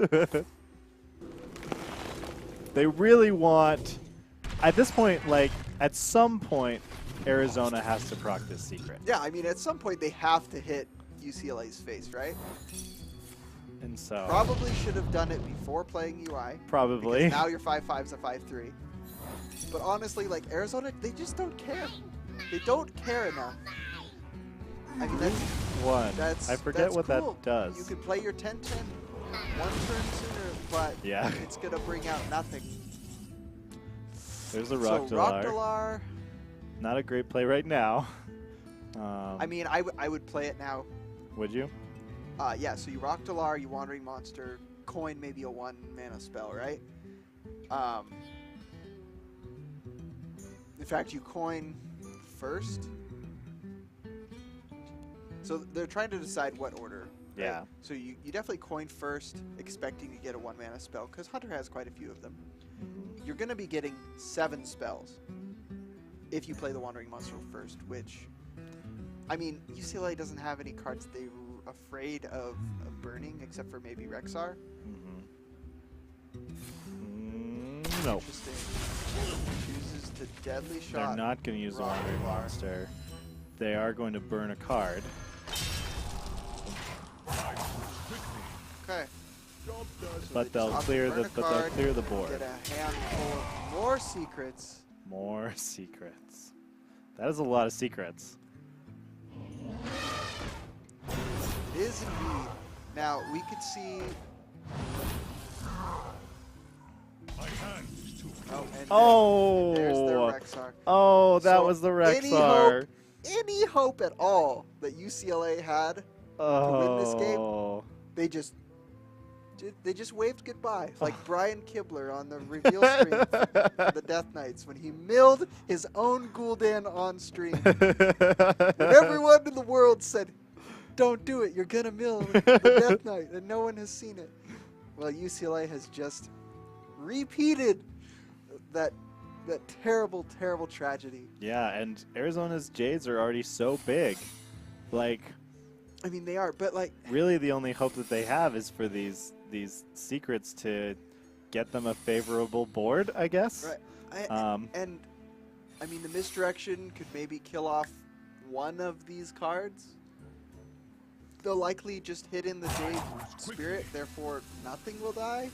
They really want, at this point, like, at some point, Arizona has to proc this secret. Yeah, I mean, at some point they have to hit UCLA's face, right? And so, Probably should have done it before playing UI. probably. Because now your 5/5's a 5/3. But honestly, like, Arizona, they just don't care. They don't care enough. I mean, that's I forget that's what cool. that does. You could play your 10/10 one turn sooner, but Yeah. it's going to bring out nothing. There's a So Rockdalar. Rockdalar, Not a great play right now. I mean, I would play it now. Would you? Yeah, so you Rockdalar, you Wandering Monster, coin maybe a 1 mana spell, right? In fact, you coin first. So they're trying to decide what order. Right? Yeah. So you definitely coin first, expecting to get a 1 mana spell, because Hunter has quite a few of them. You're going to be getting 7 spells if you play the Wandering Monster first, which, I mean, UCLA doesn't have any cards they're afraid of burning, except for maybe Rexar. No. Interesting. Chooses to deadly shot. They're not going to use the Wandering Rockdalar. Monster. They are going to burn a card. Okay. But they they'll just clear burn the a card, clear the board. Get a handful of more secrets. More secrets. That is a lot of secrets. It is indeed. Now we could see. Oh, and there's their Rexar. Oh, that So was the any Rexar. Any hope at all that UCLA had to win this game, they just waved goodbye, like Brian Kibler on the reveal stream for the Death Knights when he milled his own Gul'dan on stream. And everyone in the world said, "Don't do it. You're gonna mill the Death Knight," and no one has seen it. Well, UCLA has just repeated that terrible, terrible tragedy. Yeah, and Arizona's Jades are already so big. Like, I mean, they are, but like, really the only hope that they have is for these secrets to get them a favorable board, I guess. right? And I mean, the misdirection could maybe kill off one of these cards. They'll likely just hit in the Jade Spirit, therefore nothing will die.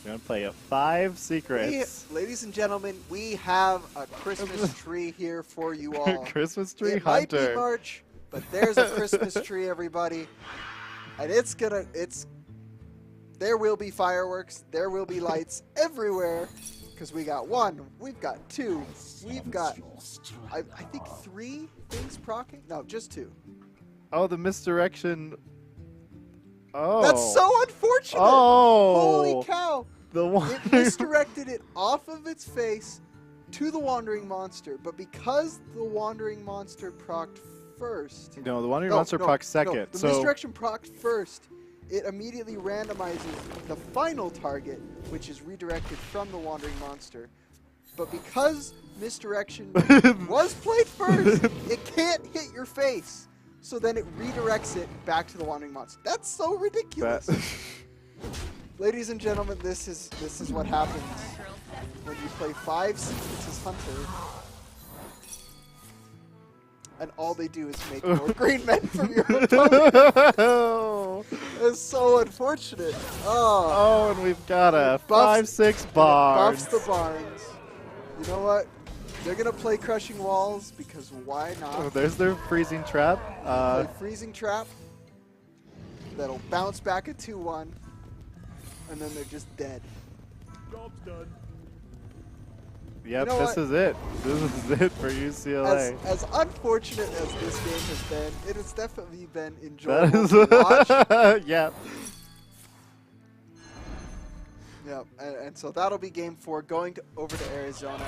We're going to play 5 secrets. Ladies and gentlemen, we have a Christmas tree here for you all. Christmas tree It might be Hunter. March, but there's a Christmas tree, everybody. And there will be fireworks, there will be lights everywhere. Because we got 1, we've got 2, we've got, I think 3 things proccing? No, just 2. Oh, the misdirection. Oh. That's so unfortunate! Oh. Holy cow! The one. It misdirected it off of its face to the Wandering Monster, but because the Wandering Monster procced first... No, the Wandering Monster procs second. No, the so misdirection procced first. It immediately randomizes the final target, which is redirected from the Wandering Monster. But because misdirection was played first, it can't hit your face. So then it redirects it back to the Wandering Monster. That's so ridiculous. Ladies and gentlemen, this is what happens when you play 5 secrets as Hunter. And all they do is make more green men from your opponent. It's so unfortunate. Oh, and we've got a Buffs- 5/6 Barnes. Buffs the Barnes. You know what? They're going to play Crushing Walls because why not? Oh, there's their freezing trap. Play Freezing Trap. That'll bounce back at 2-1. And then they're just dead. Job's done. Yep, You know this what? is it. This is it for UCLA. As unfortunate as this game has been, it has definitely been That enjoyable is, to watch. yeah. Yep, and so that'll be game 4 going over to Arizona.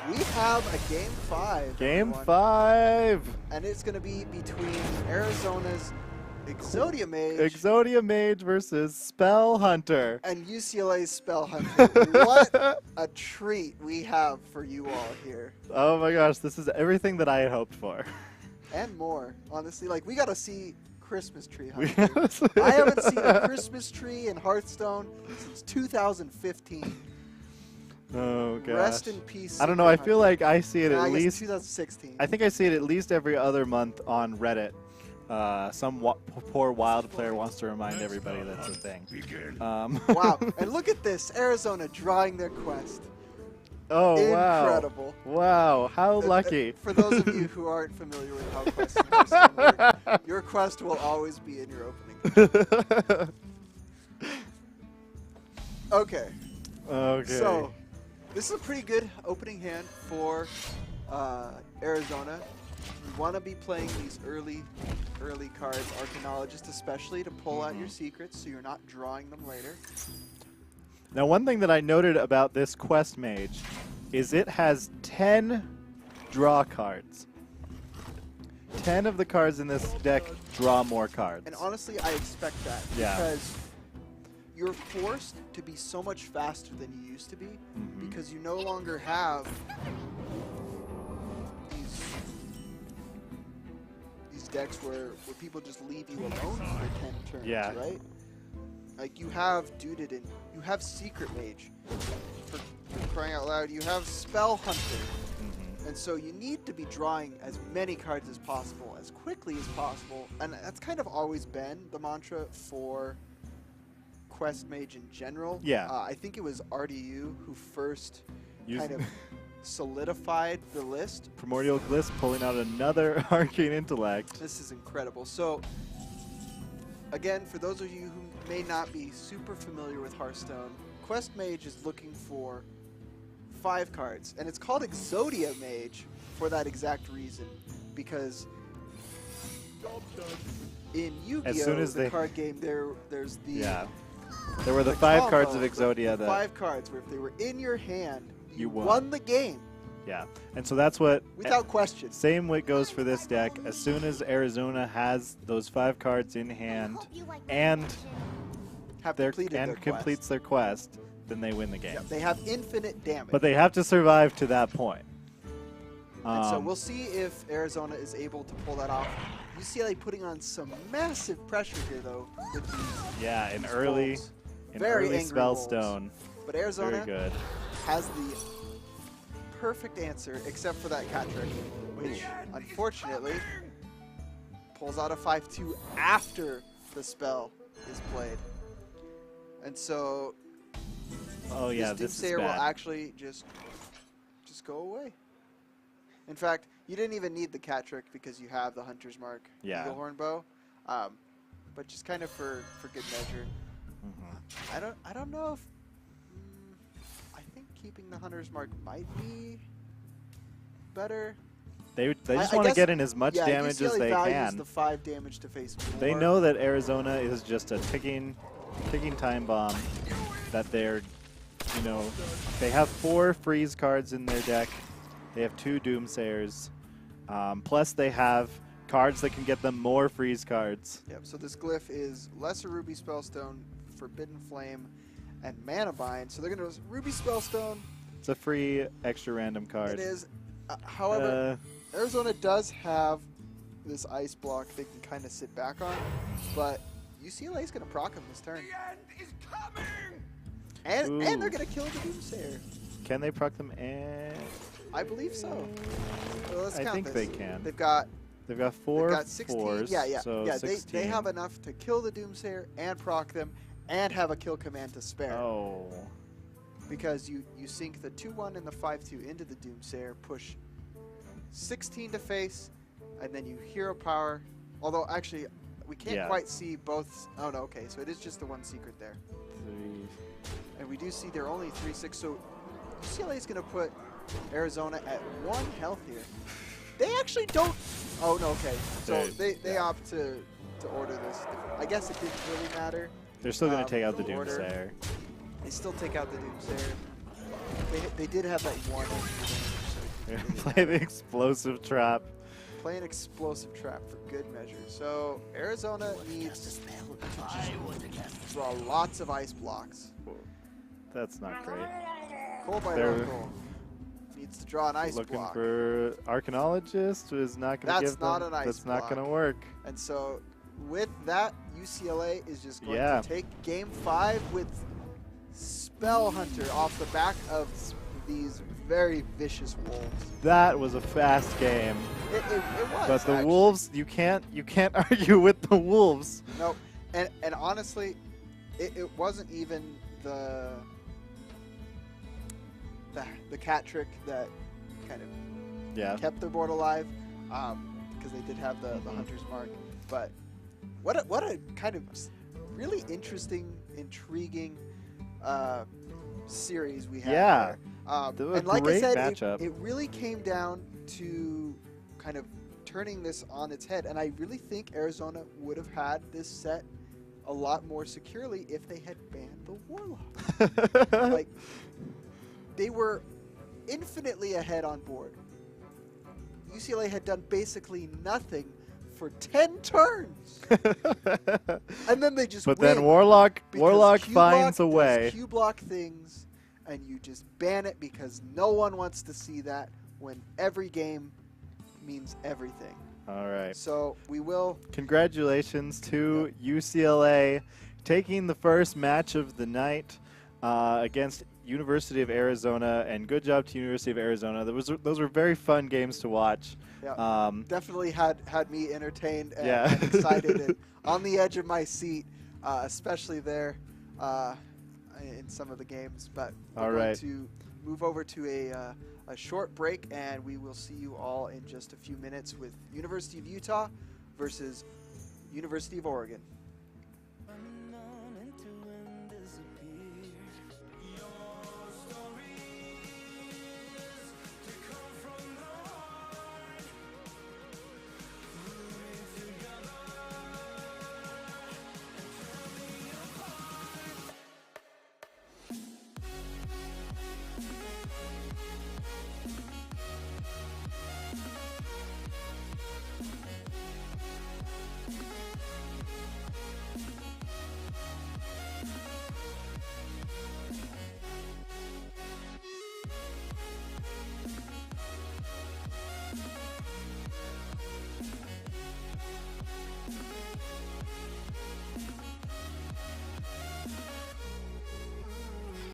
We have a game 5. Game everyone. 5. And it's going to be between Arizona's Exodia Mage Exodia Mage versus Spell Hunter. and UCLA's Spell Hunter. What a treat we have for you all here. Oh my gosh, this is everything that I had hoped for. And more, honestly. Like, we got to see Christmas tree We hunting. I haven't seen a Christmas tree in Hearthstone since 2015. Oh gosh. Rest in peace. I don't know. Secret I feel Hunter. like I see it No, at I guess least. 2016. I think I see it at least every other month on Reddit. Some poor wild player wants to remind everybody that's a thing. Wow. And look at this. Arizona drawing their quest. Oh wow! Incredible. Wow! How lucky. For those of you who aren't familiar with how quests in Hearthstone work, your quest will always be in your opening. Okay. Okay. So, this is a pretty good opening hand for Arizona. You want to be playing these early cards, Arcanologist especially, to pull out your secrets so you're not drawing them later. Now, one thing that I noted about this quest mage is it has 10 draw cards. 10 of the cards in this deck draw more cards. And honestly, I expect that Yeah. because you're forced to be so much faster than you used to be because you no longer have these decks where people just leave you alone for 10 turns, Yeah. right? Like, you have Duded and you have Secret Mage. For crying out loud, you have Spell Hunter. And so you need to be drawing as many cards as possible, as quickly as possible. And that's kind of always been the mantra for Quest Mage in general. Yeah. I think it was RDU who first Use- kind of solidified the list. Primordial Gliss pulling out another Arcane Intellect. This is incredible. So, again, for those of you who may not be super familiar with Hearthstone, Quest Mage is looking for 5 cards, and it's called Exodia Mage for that exact reason, because in As soon Yu-Gi-Oh, as the they- card game, there's the Yeah. There were the 5 cards of combo, Exodia the that. 5 cards where if they were in your hand, You you won. won the game Yeah. And so that's what. without question. Same what goes for this deck. As soon as Arizona has those 5 cards in hand and Have their completed and their completes quest. their quest, then they win the game. Yep, they have infinite damage. But they have to survive to that point. And so we'll see if Arizona is able to pull that off. UCLA putting on some massive pressure here, though, with these Yeah, an these early, wolves. an Very early angry wolves. Spellstone. But Arizona Very good. has the perfect answer, except for that cat trick, which unfortunately pulls out a 5-2 after the spell is played. And so Oh yeah, this is Doomsayer will bad. actually just go away. In fact, you didn't even need the cat trick because you have the Hunter's Mark Yeah. Eaglehorn bow. But just kind of for good measure. Mhm. I don't know if I think keeping the Hunter's Mark might be better. They just I want to guess- get in as much yeah, damage as UCLA they values can. the 5 damage to face more. They know that Arizona is just a ticking time bomb. That they're, they have 4 freeze cards in their deck. They have 2 Doomsayers. Plus they have cards that can get them more freeze cards. Yep, so this glyph is Lesser Ruby Spellstone, Forbidden Flame, and Mana Bind. So they're going to Ruby Spellstone. It's a free extra random card. It is. However, Arizona does have this ice block they can kind of sit back on, but UCLA is going to proc him this turn. And they're going to kill the Doomsayer. Can they proc them? And I believe so. So let's I count think this. they can. They've got 4 16. 4s. Yeah. So Yeah, 16. they have enough to kill the Doomsayer and proc them and have a kill command to spare. Oh. because you sink the 2-1 and the 5-2 into the Doomsayer, push 16 to face, and then you hero power. Although actually, we can't quite see both. Oh no, okay, so it is just the one secret there. 3. And we do see they're only 3-6, so UCLA is going to put Arizona at 1 health here. They actually don't. Oh no, okay. So they opt to order this. I guess it didn't really matter. They're still going to take out the order. Doomsayer. They still take out the Doomsayer. They did have that one. Play the explosive trap. Play an explosive trap for good measure. So Arizona needs to draw lots of ice blocks. That's not great. Cole by They're local needs to draw an ice looking block. for Arcanologist is not going to give them. Not an ice That's block. not going to work. And so with that, UCLA is just going Yeah. to take game 5 with Spell Hunter off the back of these very vicious wolves. That was a fast game. It was. But the actually. Wolves, you can't argue with the Wolves. Nope. And honestly, it wasn't even the cat trick that kind of kept their board alive, because they did have the Hunter's Mark. But what a kind of really interesting, intriguing series we had there. And like I said, it really came down to kind of turning this on its head. And I really think Arizona would have had this set a lot more securely if they had banned the Warlock. Like, they were infinitely ahead on board. UCLA had done basically nothing for 10 turns. And then they just But win then Warlock because finds a way. Q block things, and you just ban it because no one wants to see that when every game means everything. All right. So we will. Congratulations to UCLA taking the first match of the night against University of Arizona, and good job to University of Arizona. Those were very fun games to watch. Yeah, definitely had me entertained and, Yeah. and excited and on the edge of my seat, especially there in some of the games. But we're going to move over to a short break, and we will see you all in just a few minutes with University of Utah versus University of Oregon.